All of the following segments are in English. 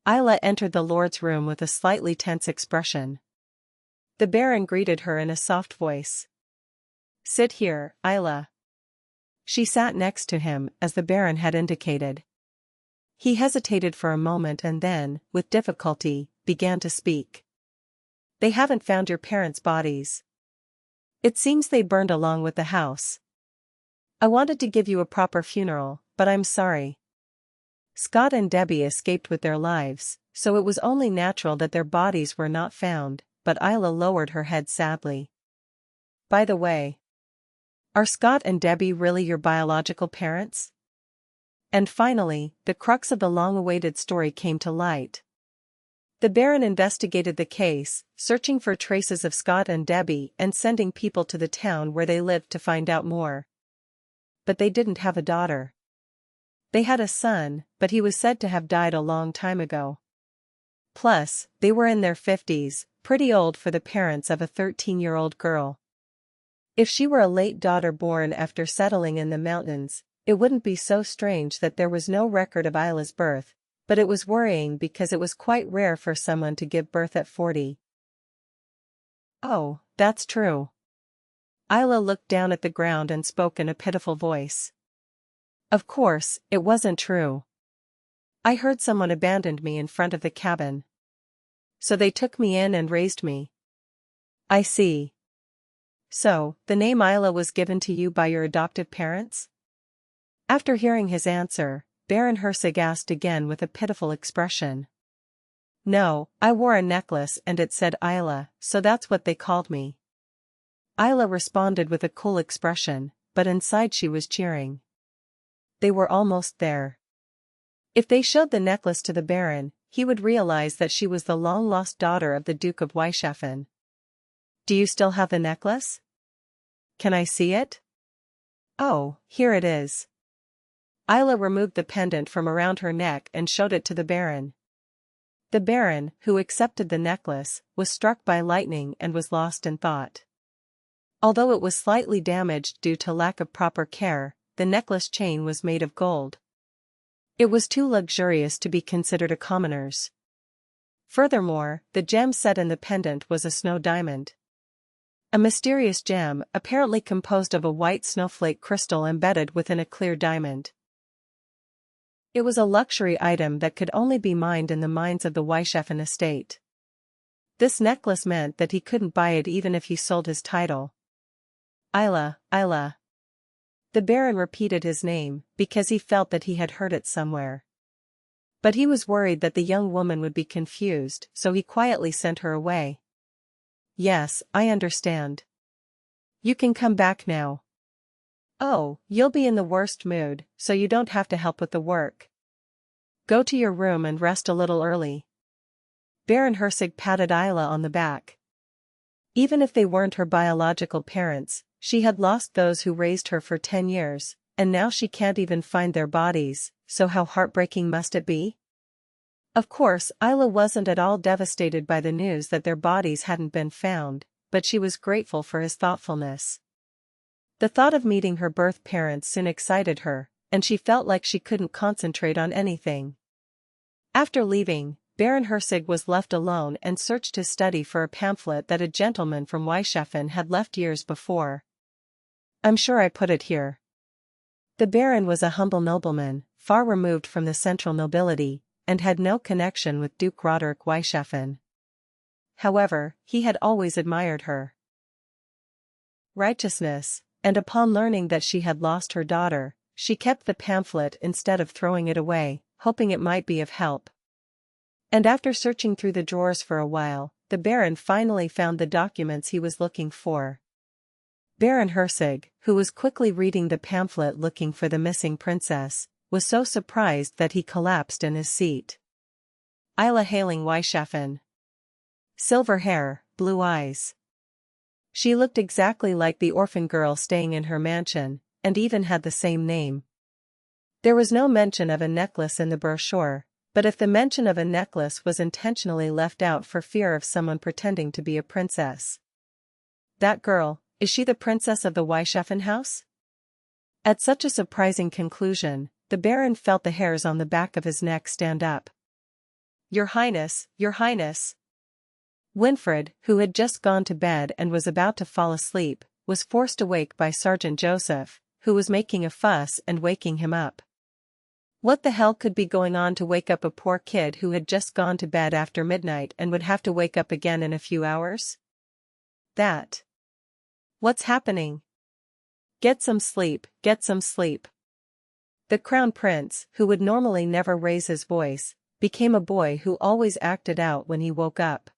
Ayla entered the lord's room with a slightly tense expression. The Baron greeted her in a soft voice. "Sit here, Ayla." She sat next to him, as the Baron had indicated. He hesitated for a moment and then, with difficulty, began to speak. "They haven't found your parents' bodies. It seems they burned along with the house. I wanted to give you a proper funeral, but I'm sorry. Scott and Debbie escaped with their lives, so it was only natural that their bodies were not found," but Ayla lowered her head sadly. "By the way, are Scott and Debbie really your biological parents?" And finally, the crux of the long-awaited story came to light. The Baron investigated the case, searching for traces of Scott and Debbie and sending people to the town where they lived to find out more. But they didn't have a daughter. They had a son, but he was said to have died a long time ago. Plus, they were in their 50s, pretty old for the parents of a 13-year-old girl. If she were a late daughter born after settling in the mountains, it wouldn't be so strange that there was no record of Ayla's birth, but it was worrying because it was quite rare for someone to give birth at 40. "Oh, that's true." Ayla looked down at the ground and spoke in a pitiful voice. "Of course, it wasn't true. I heard someone abandoned me in front of the cabin. So they took me in and raised me." "I see. So, the name Ayla was given to you by your adoptive parents?" After hearing his answer, Baron Herzig asked again with a pitiful expression. "No, I wore a necklace and it said Ayla, so that's what they called me." Ayla responded with a cool expression, but inside she was cheering. They were almost there. If they showed the necklace to the Baron, he would realize that she was the long-lost daughter of the Duke of Weishafen. "Do you still have the necklace? Can I see it?" "Oh, here it is." Ayla removed the pendant from around her neck and showed it to the Baron. The Baron, who accepted the necklace, was struck by lightning and was lost in thought. Although it was slightly damaged due to lack of proper care, the necklace chain was made of gold. It was too luxurious to be considered a commoner's. Furthermore, the gem set in the pendant was a snow diamond. A mysterious gem, apparently composed of a white snowflake crystal embedded within a clear diamond. It was a luxury item that could only be mined in the mines of the Weishafen estate. This necklace meant that he couldn't buy it even if he sold his title. "Ayla, Ayla." The Baron repeated his name, because he felt that he had heard it somewhere. But he was worried that the young woman would be confused, so he quietly sent her away. "Yes, I understand. You can come back now." "Oh, you'll be in the worst mood, so you don't have to help with the work. Go to your room and rest a little early." Baron Herzig patted Ayla on the back. Even if they weren't her biological parents, she had lost those who raised her for 10 years, and now she can't even find their bodies, so how heartbreaking must it be? Of course, Ayla wasn't at all devastated by the news that their bodies hadn't been found, but she was grateful for his thoughtfulness. The thought of meeting her birth parents soon excited her, and she felt like she couldn't concentrate on anything. After leaving, Baron Herzig was left alone and searched his study for a pamphlet that a gentleman from Weishafen had left years before. "I'm sure I put it here." The Baron was a humble nobleman, far removed from the central nobility, and had no connection with Duke Roderick Weishafen. However, he had always admired her righteousness, and upon learning that she had lost her daughter, she kept the pamphlet instead of throwing it away, hoping it might be of help. And after searching through the drawers for a while, the Baron finally found the documents he was looking for. Baron Herzig, who was quickly reading the pamphlet looking for the missing princess, was so surprised that he collapsed in his seat. Ayla hailing Weishafen. Silver hair, blue eyes. She looked exactly like the orphan girl staying in her mansion, and even had the same name. There was no mention of a necklace in the brochure, but if the mention of a necklace was intentionally left out for fear of someone pretending to be a princess. That girl, is she the princess of the Weishafen house? At such a surprising conclusion, the Baron felt the hairs on the back of his neck stand up. Your Highness, Your Highness. Winfred, who had just gone to bed and was about to fall asleep, was forced awake by Sergeant Joseph, who was making a fuss and waking him up. What the hell could be going on to wake up a poor kid who had just gone to bed after midnight and would have to wake up again in a few hours? That. What's happening? Get some sleep, get some sleep. The Crown Prince, who would normally never raise his voice, became a boy who always acted out when he woke up.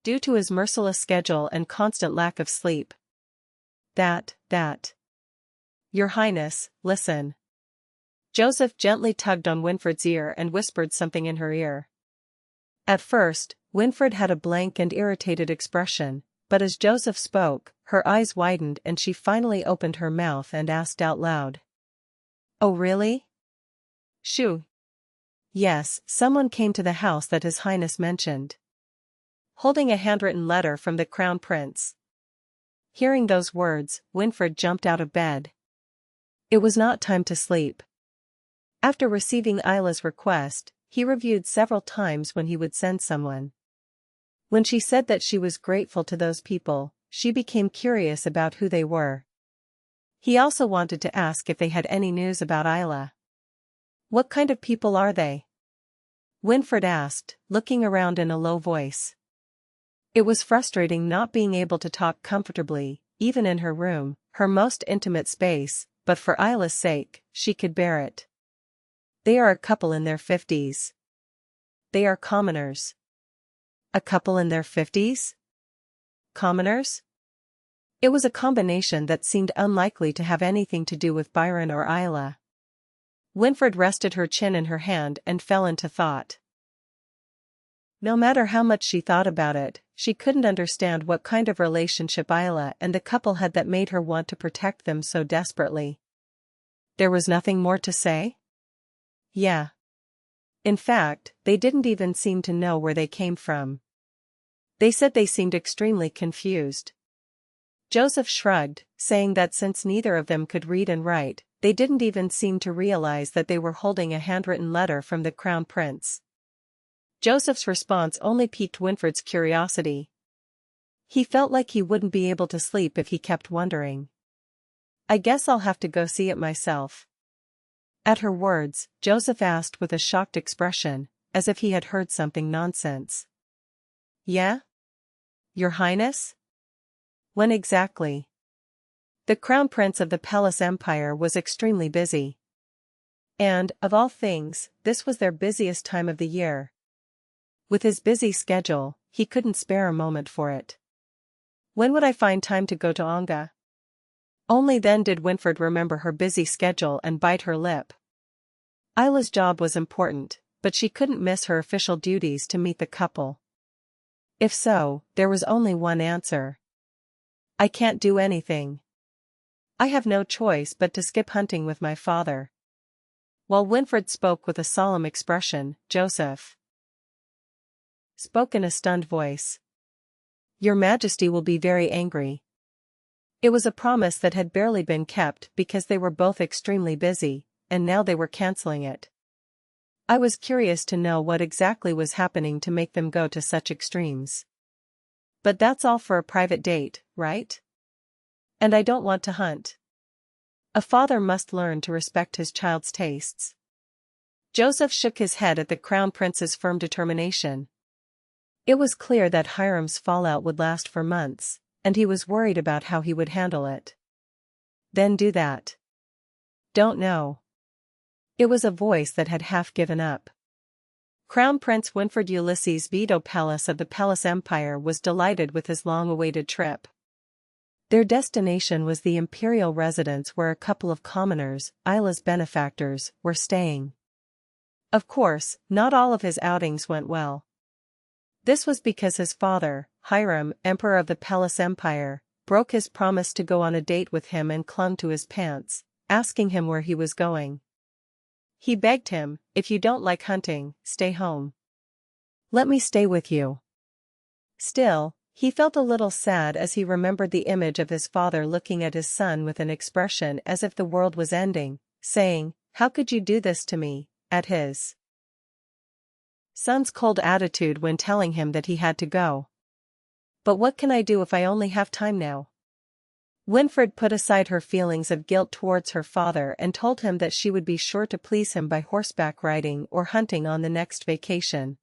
Due to his merciless schedule and constant lack of sleep. That. Your Highness, listen. Joseph gently tugged on Winfred's ear and whispered something in her ear. At first, Winfred had a blank and irritated expression, but as Joseph spoke, her eyes widened and she finally opened her mouth and asked out loud. Oh really? Shoo. Yes, someone came to the house that His Highness mentioned. Holding a handwritten letter from the Crown Prince. Hearing those words, Winfred jumped out of bed. It was not time to sleep. After receiving Ayla's request, he reviewed several times when he would send someone. When she said that she was grateful to those people, she became curious about who they were. He also wanted to ask if they had any news about Ayla. What kind of people are they? Winfred asked, looking around in a low voice. It was frustrating not being able to talk comfortably, even in her room, her most intimate space, but for Ayla's sake, she could bear it. They are a couple in their 50s. They are commoners. A couple in their 50s? Commoners? It was a combination that seemed unlikely to have anything to do with Byron or Ayla. Winfred rested her chin in her hand and fell into thought. No matter how much she thought about it, she couldn't understand what kind of relationship Ayla and the couple had that made her want to protect them so desperately. There was nothing more to say? Yeah. In fact, they didn't even seem to know where they came from. They said they seemed extremely confused. Joseph shrugged, saying that since neither of them could read and write, they didn't even seem to realize that they were holding a handwritten letter from the Crown Prince. Joseph's response only piqued Winfred's curiosity. He felt like he wouldn't be able to sleep if he kept wondering. I guess I'll have to go see it myself. At her words, Joseph asked with a shocked expression, as if he had heard something nonsense. Yeah? Your Highness? When exactly? The Crown Prince of the Palace Empire was extremely busy. And, of all things, this was their busiest time of the year. With his busy schedule, he couldn't spare a moment for it. When would I find time to go to Anga? Only then did Winfred remember her busy schedule and bite her lip. Ayla's job was important, but she couldn't miss her official duties to meet the couple. If so, there was only one answer. I can't do anything. I have no choice but to skip hunting with my father. While Winfred spoke with a solemn expression, Joseph spoke in a stunned voice. Your Majesty will be very angry. It was a promise that had barely been kept because they were both extremely busy, and now they were canceling it. I was curious to know what exactly was happening to make them go to such extremes. But that's all for a private date, right? And I don't want to hunt. A father must learn to respect his child's tastes. Joseph shook his head at the Crown Prince's firm determination. It was clear that Hiram's fallout would last for months, and he was worried about how he would handle it. Then do that. Don't know. It was a voice that had half given up. Crown Prince Winfred Ulysses Vito Palace of the Palace Empire was delighted with his long-awaited trip. Their destination was the imperial residence where a couple of commoners, Ayla's benefactors, were staying. Of course, not all of his outings went well. This was because his father, Hiram, Emperor of the Palace Empire, broke his promise to go on a date with him and clung to his pants, asking him where he was going. He begged him, if you don't like hunting, stay home. Let me stay with you. Still, he felt a little sad as he remembered the image of his father looking at his son with an expression as if the world was ending, saying, "How could you do this to me?" at his son's cold attitude when telling him that he had to go. But what can I do if I only have time now? Winfred put aside her feelings of guilt towards her father and told him that she would be sure to please him by horseback riding or hunting on the next vacation.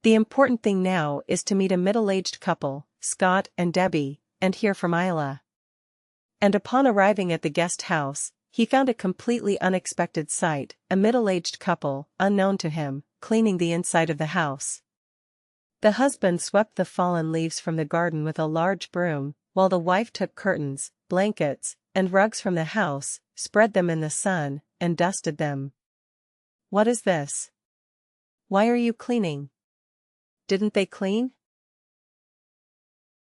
The important thing now is to meet a middle-aged couple, Scott and Debbie, and hear from Ayla. And upon arriving at the guest house, he found a completely unexpected sight, a middle-aged couple, unknown to him, cleaning the inside of the house. The husband swept the fallen leaves from the garden with a large broom, while the wife took curtains, blankets, and rugs from the house, spread them in the sun, and dusted them. "What is this? Why are you cleaning? Didn't they clean?"